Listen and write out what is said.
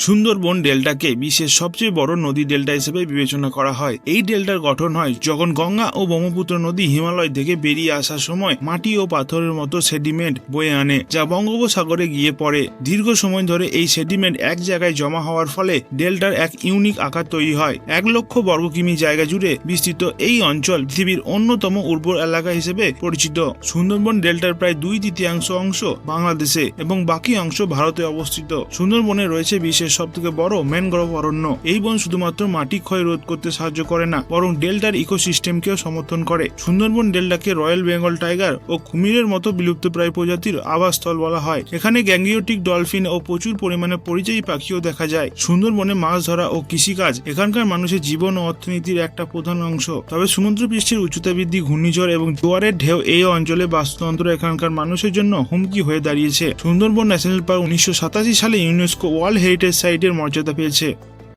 সুন্দরবন ডেল্টাকে বিশ্বের সবচেয়ে বড় নদী ডেল্টা হিসেবে বিবেচনা করা হয়। এই ডেল্টার গঠন হয় যখন গঙ্গা ও ব্রহ্মপুত্র নদী হিমালয় থেকে বেরিয়ে আসার সময় মাটি ও পাথরের মতো সেডিমেন্ট বয়ে আনে, যা বঙ্গোপসাগরে গিয়ে পড়ে। দীর্ঘ সময় ধরে এই সেডিমেন্ট এক জায়গায় জমা হওয়ার ফলে ডেল্টার এক ইউনিক আকার তৈরি হয়। 1,00,000 বর্গ কিমি জায়গা জুড়ে বিস্তৃত এই অঞ্চল পৃথিবীর অন্যতম উর্বর এলাকা হিসেবে পরিচিত। সুন্দরবন ডেল্টার প্রায় 2/3 অংশ বাংলাদেশে এবং বাকি অংশ ভারতে অবস্থিত। সুন্দরবনে রয়েছে বিশ্বের সবথেকে বড় ম্যানগ্রোভ অরণ্য। এই বন শুধুমাত্র মাটি ক্ষয় রোধ করতে সাহায্য করে না, বরং ডেল্টার ইকোসিস্টেমকেও সমর্থন করে। সুন্দরবন ডেল্টাকে রয়্যাল বেঙ্গল টাইগার ও কুমিরের মতো বিলুপ্তপ্রায় প্রজাতির আবাসস্থল বলা হয়। এখানে গ্যাঙ্গিওটিক ডলফিন ও প্রচুর পরিমাণে পরিযায়ী পাখিও দেখা যায়। সুন্দরবনে মাছ ধরা ও কৃষিকাজ এখানকার মানুষের জীবন ও অর্থনীতির একটা প্রধান অংশ। তবে সমুদ্রপৃষ্ঠের উচ্চতা বৃদ্ধি, ঘূর্ণিঝড় এবং জোয়ারের ঢেউ এই অঞ্চলে বাস্তুতন্ত্র এখানকার মানুষের জন্য হুমকি হয়ে দাঁড়িয়েছে। সুন্দরবন ন্যাশনাল পার্ক 1987 সালে ইউনেস্কো ওয়ার্ল্ড হেরিটেজ সাইটের মর্যাদা পেয়েছে।